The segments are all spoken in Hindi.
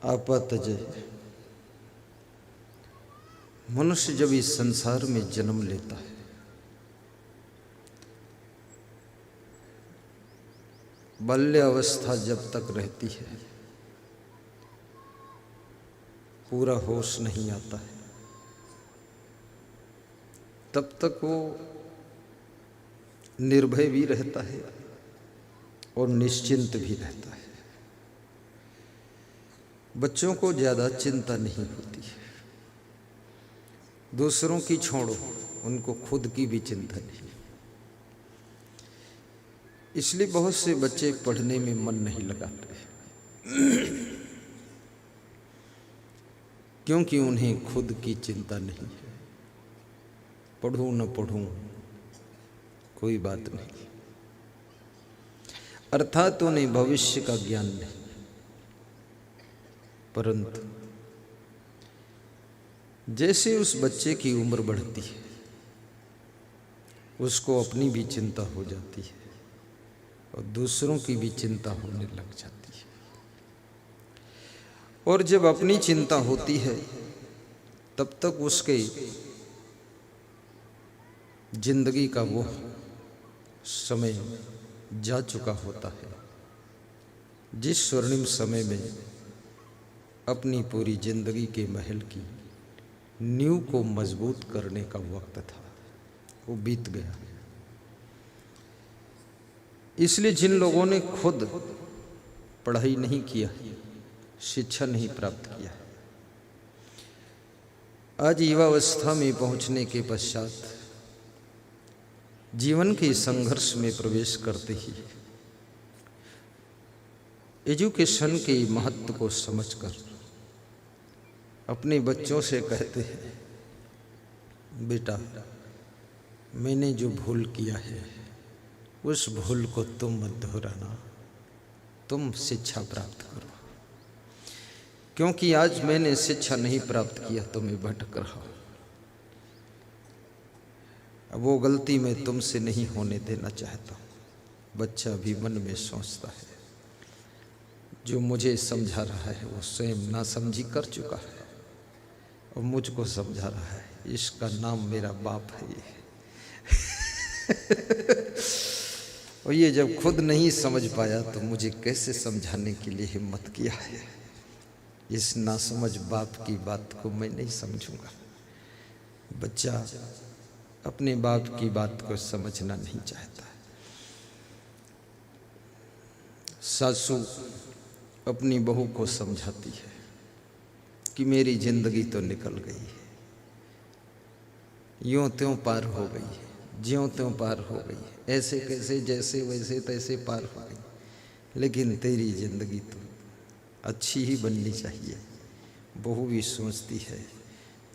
आपातजय। मनुष्य जब इस संसार में जन्म लेता है, बाल्य अवस्था जब तक रहती है, पूरा होश नहीं आता है, तब तक वो निर्भय भी रहता है और निश्चिंत भी रहता है। बच्चों को ज़्यादा चिंता नहीं होती है, दूसरों की छोड़ो, उनको खुद की भी चिंता नहीं। इसलिए बहुत से बच्चे पढ़ने में मन नहीं लगाते, क्योंकि उन्हें खुद की चिंता नहीं है। पढ़ूं न पढ़ूं कोई बात नहीं, अर्थात उन्हें भविष्य का ज्ञान नहीं। परंतु जैसे उस बच्चे की उम्र बढ़ती है, उसको अपनी भी चिंता हो जाती है और दूसरों की भी चिंता होने लग जाती है। और जब अपनी चिंता होती है, तब तक उसके जिंदगी का वो समय जा चुका होता है, जिस स्वर्णिम समय में अपनी पूरी जिंदगी के महल की नींव को मजबूत करने का वक्त था, वो बीत गया। इसलिए जिन लोगों ने खुद पढ़ाई नहीं किया, शिक्षा नहीं प्राप्त किया, आज युवावस्था में पहुंचने के पश्चात जीवन के संघर्ष में प्रवेश करते ही एजुकेशन के महत्व को समझकर अपने बच्चों से कहते हैं, बेटा मैंने जो भूल किया है उस भूल को तुम मत दोहराना, तुम शिक्षा प्राप्त करो, क्योंकि आज मैंने शिक्षा नहीं प्राप्त किया तो मैं भटक रहा हूं। अब वो गलती मैं तुमसे नहीं होने देना चाहता हूं। बच्चा भी मन में सोचता है, जो मुझे समझा रहा है वो स्वयं ना समझी कर चुका है और मुझको समझा रहा है, इसका नाम मेरा बाप है ये। और ये जब खुद नहीं समझ पाया तो मुझे कैसे समझाने के लिए हिम्मत किया है। इस नासमझ बाप की बात को मैं नहीं समझूंगा। बच्चा अपने बाप की बात को समझना नहीं चाहता। सासू अपनी बहू को समझाती है कि मेरी जिंदगी तो निकल गई है, यूं त्यों पार हो गई है, ज्यों त्यों पार हो गई है, ऐसे कैसे जैसे वैसे तैसे पार हो गई, लेकिन तेरी जिंदगी तो अच्छी ही बननी चाहिए। बहू भी सोचती है,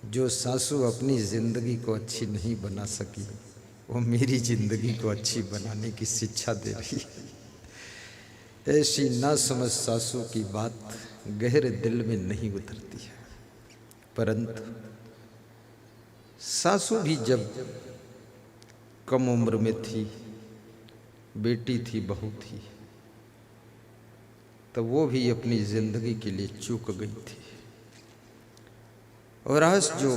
जो सासू अपनी ज़िंदगी को अच्छी नहीं बना सकी, वो मेरी ज़िंदगी को अच्छी बनाने की शिक्षा दे रही है। ऐसी ना समझ सासू की बात गहरे दिल में नहीं उतरती है। परंतु सासू भी जब कम उम्र में थी, बेटी थी, बहू थी, तो वो भी अपनी ज़िंदगी के लिए चूक गई थी। और आज जो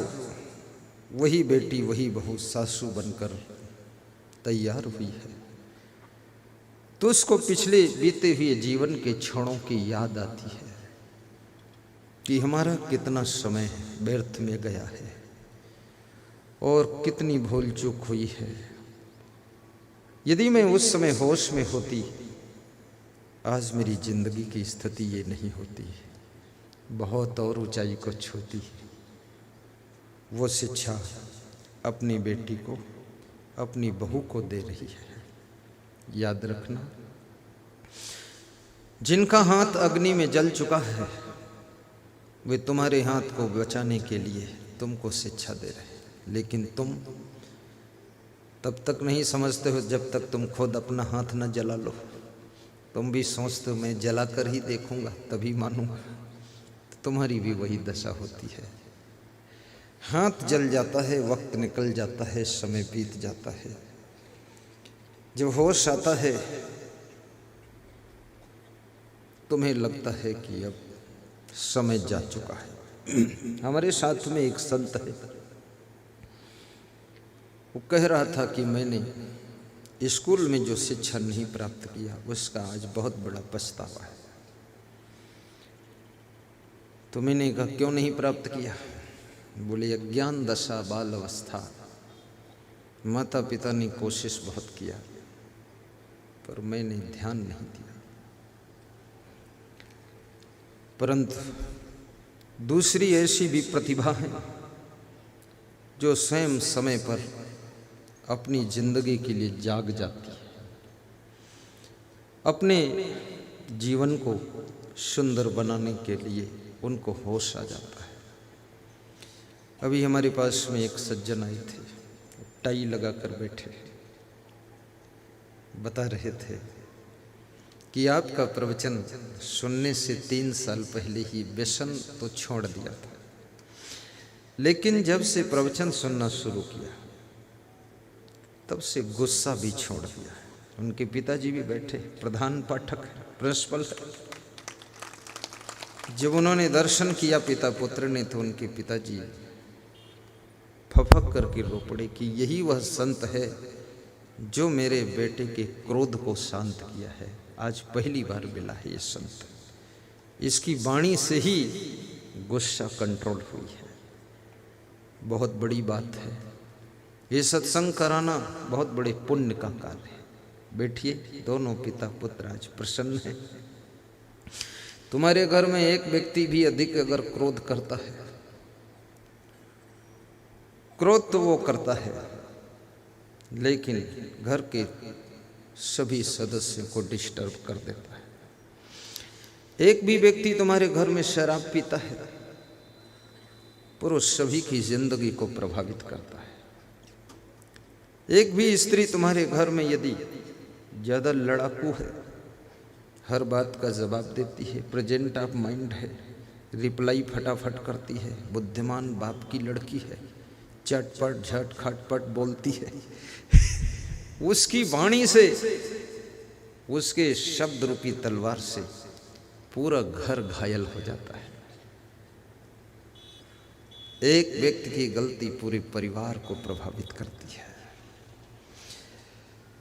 वही बेटी वही बहू सासू बनकर तैयार हुई है, तो उसको पिछले बीते हुए जीवन के क्षणों की याद आती है कि हमारा कितना समय व्यर्थ में गया है और कितनी भूल चूक हुई है। यदि मैं उस समय होश में होती, आज मेरी जिंदगी की स्थिति ये नहीं होती, बहुत और ऊंचाई को छूती। वो शिक्षा अपनी बेटी को, अपनी बहू को दे रही है। याद रखना, जिनका हाथ अग्नि में जल चुका है, वे तुम्हारे हाथ को बचाने के लिए तुमको शिक्षा दे रहे हैं, लेकिन तुम तब तक नहीं समझते हो जब तक तुम खुद अपना हाथ न जला लो। तुम भी सोचते हो मैं जला कर ही देखूंगा तभी मानूंगा, तो तुम्हारी भी वही दशा होती है। हाथ जल जाता है, वक्त निकल जाता है, समय बीत जाता है। जब होश आता है तुम्हें लगता है कि अब समय जा चुका है। हमारे साथ में एक संत है, वो कह रहा था कि मैंने स्कूल में जो शिक्षा नहीं प्राप्त किया उसका आज बहुत बड़ा पछतावा है। तो मैंने कहा क्यों नहीं प्राप्त किया? बोले अज्ञान दशा बाल अवस्था, माता पिता ने कोशिश बहुत किया पर मैंने ध्यान नहीं दिया। परंतु दूसरी ऐसी भी प्रतिभा है जो स्वयं समय पर अपनी जिंदगी के लिए जाग जाती है, अपने जीवन को सुंदर बनाने के लिए उनको होश आ जाता है। अभी हमारे पास में एक सज्जन आए थे, टाई लगा कर बैठे, बता रहे थे कि आपका प्रवचन सुनने से 3 साल पहले ही व्यसन तो छोड़ दिया था, लेकिन जब से प्रवचन सुनना शुरू किया तब से गुस्सा भी छोड़ दिया। उनके पिताजी भी बैठे, प्रधान पाठक है, प्रिंसिपल है। जब उन्होंने दर्शन किया पिता पुत्र ने तो उनके पिताजी फफक करके रो पड़े कि यही वह संत है जो मेरे बेटे के क्रोध को शांत किया है। आज पहली बार मिला है ये संत, इसकी वाणी से ही गुस्सा कंट्रोल हुई है। बहुत बड़ी बात है, ये सत्संग कराना बहुत बड़े पुण्य का कार्य है। बैठिए, दोनों पिता पुत्र आज प्रसन्न है। तुम्हारे घर में एक व्यक्ति भी अधिक अगर क्रोध करता है, क्रोध तो वो करता है लेकिन घर के सभी सदस्यों को डिस्टर्ब कर देता है। एक भी व्यक्ति तुम्हारे घर में शराब पीता है, पुरुष सभी की जिंदगी को प्रभावित करता है। एक भी स्त्री तुम्हारे घर में यदि ज्यादा लड़ाकू है, हर बात का जवाब देती है, प्रेजेंट ऑफ माइंड है, रिप्लाई फटाफट करती है, बुद्धिमान बाप की लड़की है, चटपट झट खटपट बोलती है, उसकी वाणी से, उसके शब्द रूपी तलवार से पूरा घर घायल हो जाता है। एक व्यक्ति की गलती पूरे परिवार को प्रभावित करती है।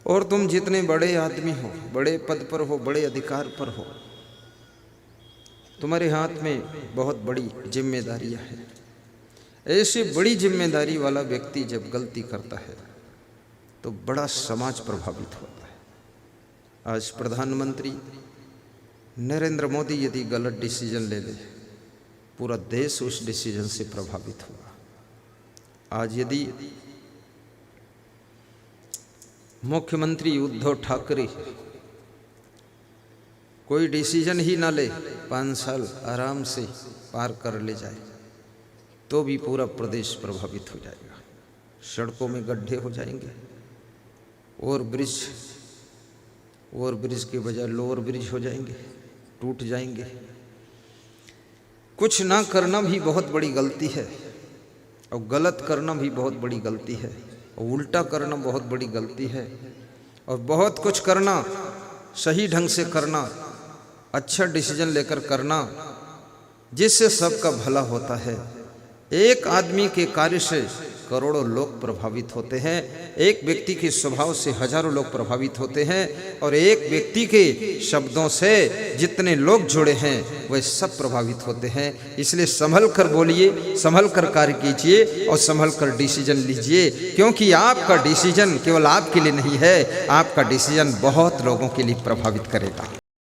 और तुम जितने बड़े आदमी हो, बड़े पद पर हो, बड़े अधिकार पर हो, तुम्हारे हाथ में बहुत बड़ी जिम्मेदारियां हैं। ऐसी बड़ी जिम्मेदारी वाला व्यक्ति जब गलती करता है तो बड़ा समाज प्रभावित होता है। आज प्रधानमंत्री नरेंद्र मोदी यदि गलत डिसीजन ले ले, पूरा देश उस डिसीजन से प्रभावित होगा। आज यदि मुख्यमंत्री उद्धव ठाकरे कोई डिसीजन ही ना ले, 5 साल आराम से पार कर ले जाए, तो भी पूरा प्रदेश प्रभावित हो जाएगा। सड़कों में गड्ढे हो जाएंगे, ओवर ब्रिज के बजाय लोअर ब्रिज हो जाएंगे, टूट जाएंगे। कुछ ना करना भी बहुत बड़ी गलती है, और गलत करना भी बहुत बड़ी गलती है, और उल्टा करना बहुत बड़ी गलती है, और बहुत कुछ करना, सही ढंग से करना, अच्छा डिसीजन लेकर करना, जिससे सबका भला होता है। एक आदमी के कार्य से करोड़ों लोग प्रभावित होते हैं, एक व्यक्ति के स्वभाव से हजारों लोग प्रभावित होते हैं, और एक व्यक्ति के शब्दों से जितने लोग जुड़े हैं वह सब प्रभावित होते हैं। इसलिए संभल कर बोलिए, संभल कर कार्य कीजिए और संभल कर डिसीजन लीजिए, क्योंकि आपका डिसीजन केवल आपके लिए नहीं है, आपका डिसीजन बहुत लोगों के लिए प्रभावित करेगा।